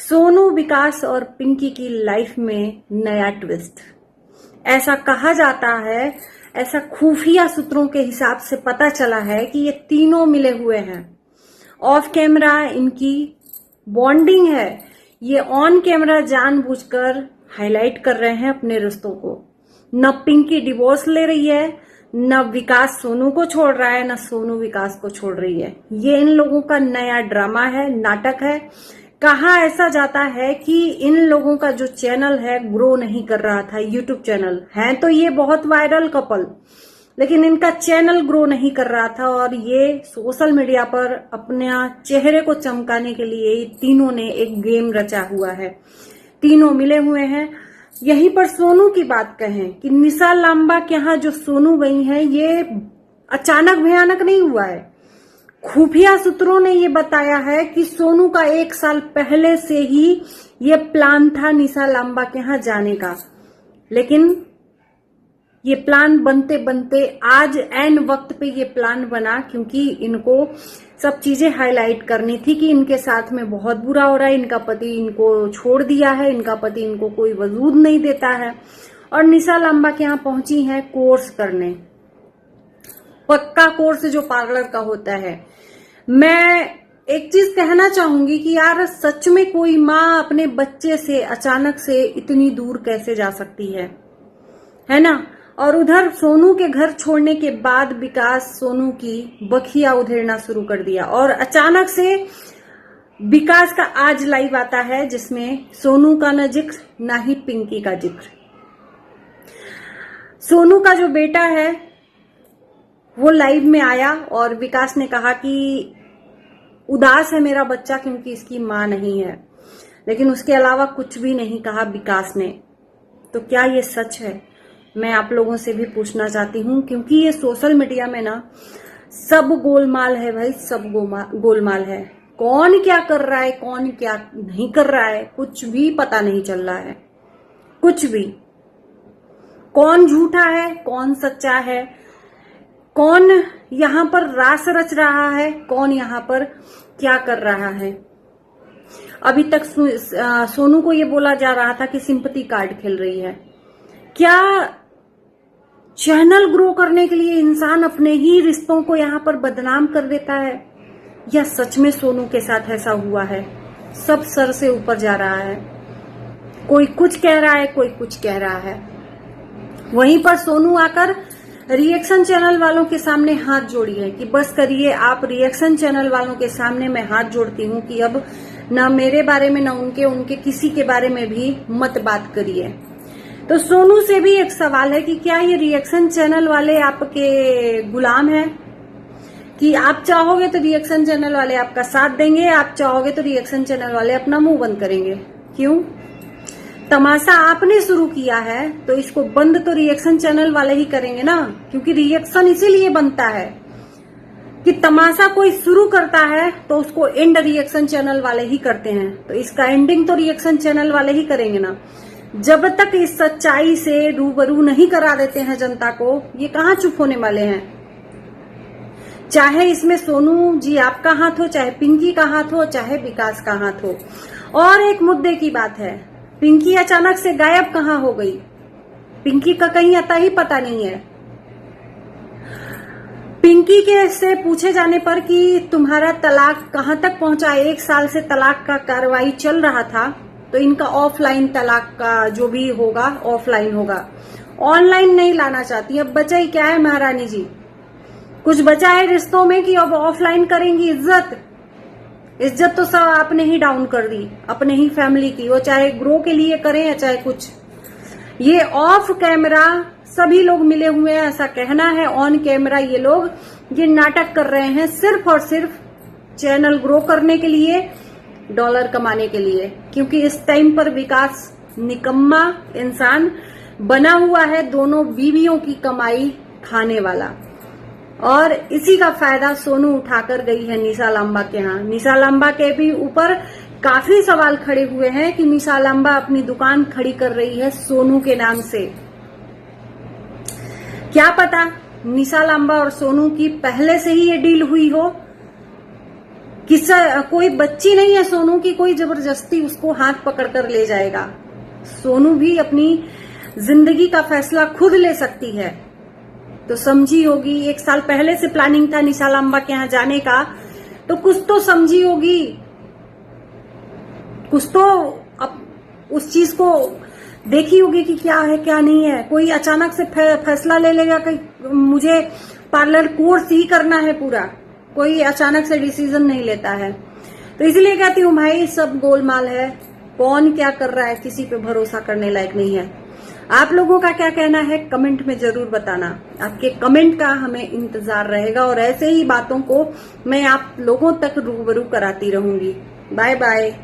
सोनू, विकास और पिंकी की लाइफ में नया ट्विस्ट। ऐसा कहा जाता है, ऐसा खुफिया सूत्रों के हिसाब से पता चला है कि ये तीनों मिले हुए हैं। ऑफ कैमरा इनकी बॉन्डिंग है, ये ऑन कैमरा जानबूझकर हाईलाइट कर रहे हैं अपने रिश्तों को। न पिंकी डिवोर्स ले रही है, न विकास सोनू को छोड़ रहा है, न सोनू विकास को छोड़ रही है। ये इन लोगों का नया ड्रामा है, नाटक है। कहा ऐसा जाता है कि इन लोगों का जो चैनल है ग्रो नहीं कर रहा था। यूट्यूब चैनल है तो ये बहुत वायरल कपल, लेकिन इनका चैनल ग्रो नहीं कर रहा था और ये सोशल मीडिया पर अपने चेहरे को चमकाने के लिए तीनों ने एक गेम रचा हुआ है। तीनों मिले हुए हैं। यहीं पर सोनू की बात कहें कि निशा लांबा के यहाँ जो सोनू गई है ये अचानक भयानक नहीं हुआ है। खुफिया सूत्रों ने ये बताया है कि सोनू का 1 साल पहले से ही ये प्लान था निशा लांबा के यहाँ जाने का, लेकिन ये प्लान बनते बनते आज एन वक्त पे ये प्लान बना, क्योंकि इनको सब चीजें हाईलाइट करनी थी कि इनके साथ में बहुत बुरा हो रहा है, इनका पति इनको छोड़ दिया है, इनका पति इनको कोई वजूद नहीं देता है। और निशा लांबा के यहाँ पहुंची है कोर्स करने, पक्का कोर्स जो पार्लर का होता है। मैं एक चीज कहना चाहूंगी कि यार सच में कोई माँ अपने बच्चे से अचानक से इतनी दूर कैसे जा सकती है ना। और उधर सोनू के घर छोड़ने के बाद विकास सोनू की बखिया उधेड़ना शुरू कर दिया और अचानक से विकास का आज लाइव आता है जिसमें सोनू का न जिक्र ना ही पिंकी का जिक्र। सोनू का जो बेटा है वो लाइव में आया और विकास ने कहा कि उदास है मेरा बच्चा क्योंकि इसकी मां नहीं है, लेकिन उसके अलावा कुछ भी नहीं कहा विकास ने। तो क्या ये सच है? मैं आप लोगों से भी पूछना चाहती हूँ, क्योंकि ये सोशल मीडिया में ना सब गोलमाल है भाई, सब गोलमाल है। कौन क्या कर रहा है, कौन क्या नहीं कर रहा है, कुछ भी पता नहीं चल रहा है, कुछ भी। कौन झूठा है, कौन सच्चा है, कौन यहाँ पर रास रच रहा है, कौन यहाँ पर क्या कर रहा है। अभी तक सोनू को ये बोला जा रहा था कि सिंपैथी कार्ड खेल रही है। क्या चैनल ग्रो करने के लिए इंसान अपने ही रिश्तों को यहाँ पर बदनाम कर देता है, या सच में सोनू के साथ ऐसा हुआ है? सब सर से ऊपर जा रहा है, कोई कुछ कह रहा है, कोई कुछ कह रहा है। वहीं पर सोनू आकर रिएक्शन चैनल वालों के सामने हाथ जोड़ी है कि बस करिए आप, रिएक्शन चैनल वालों के सामने मैं हाथ जोड़ती हूँ कि अब ना मेरे बारे में ना उनके किसी के बारे में भी मत बात करिए। तो सोनू से भी एक सवाल है कि क्या ये रिएक्शन चैनल वाले आपके गुलाम हैं कि आप चाहोगे तो रिएक्शन चैनल वाले आपका साथ देंगे, आप चाहोगे तो रिएक्शन चैनल वाले अपना मुंह बंद करेंगे? क्यों? तमाशा आपने शुरू किया है तो इसको बंद तो रिएक्शन चैनल वाले ही करेंगे ना, क्योंकि रिएक्शन इसीलिए बनता है कि तमाशा कोई शुरू करता है तो उसको एंड रिएक्शन चैनल वाले ही करते हैं, तो इसका एंडिंग तो रिएक्शन चैनल वाले ही करेंगे ना। जब तक इस सच्चाई से रूबरू नहीं करा देते हैं जनता को, ये कहाँ चुप होने वाले हैं। चाहे इसमें सोनू जी आपका हाथ हो, चाहे पिंकी का हाथ हो, चाहे विकास का हाथ हो। और एक मुद्दे की बात है, पिंकी अचानक से गायब कहाँ हो गई? पिंकी का कहीं आता ही पता नहीं है। पिंकी के से पूछे जाने पर कि तुम्हारा तलाक कहाँ तक पहुंचा, 1 साल से तलाक का कार्रवाई चल रहा था, तो इनका ऑफलाइन तलाक का जो भी होगा ऑफलाइन होगा, ऑनलाइन नहीं लाना चाहती। अब बचा ही क्या है महारानी जी? कुछ बचा है रिश्तों में कि अब ऑफलाइन करेंगी? इज्जत तो सब आपने ही डाउन कर दी, अपने ही फैमिली की, वो चाहे ग्रो के लिए करें या चाहे कुछ। ये ऑफ कैमरा सभी लोग मिले हुए हैं ऐसा कहना है, ऑन कैमरा ये लोग ये नाटक कर रहे हैं सिर्फ और सिर्फ चैनल ग्रो करने के लिए, डॉलर कमाने के लिए। क्योंकि इस टाइम पर विकास निकम्मा इंसान बना हुआ है, दोनों बीवियों की कमाई खाने वाला, और इसी का फायदा सोनू उठाकर गई है निशा लांबा के यहाँ। निशा लांबा के भी ऊपर काफी सवाल खड़े हुए हैं कि निशा लांबा अपनी दुकान खड़ी कर रही है सोनू के नाम से। क्या पता निशा लांबा और सोनू की पहले से ही ये डील हुई हो, कोई बच्ची नहीं है सोनू की कोई जबरदस्ती उसको हाथ पकड़ कर ले जाएगा। सोनू भी अपनी जिंदगी का फैसला खुद ले सकती है। तो समझी होगी, 1 साल पहले से प्लानिंग था निशा लांबा के यहाँ जाने का, तो कुछ तो समझी होगी, कुछ तो अब उस चीज को देखी होगी कि क्या है क्या नहीं है। कोई अचानक से फैसला ले लेगा कि मुझे पार्लर कोर्स ही करना है पूरा, कोई अचानक से डिसीजन नहीं लेता है। तो इसलिए कहती हूँ भाई सब गोलमाल है, कौन क्या कर रहा है किसी पे भरोसा करने लायक नहीं है। आप लोगों का क्या कहना है कमेंट में जरूर बताना, आपके कमेंट का हमें इंतजार रहेगा और ऐसे ही बातों को मैं आप लोगों तक रूबरू कराती रहूंगी। Bye bye.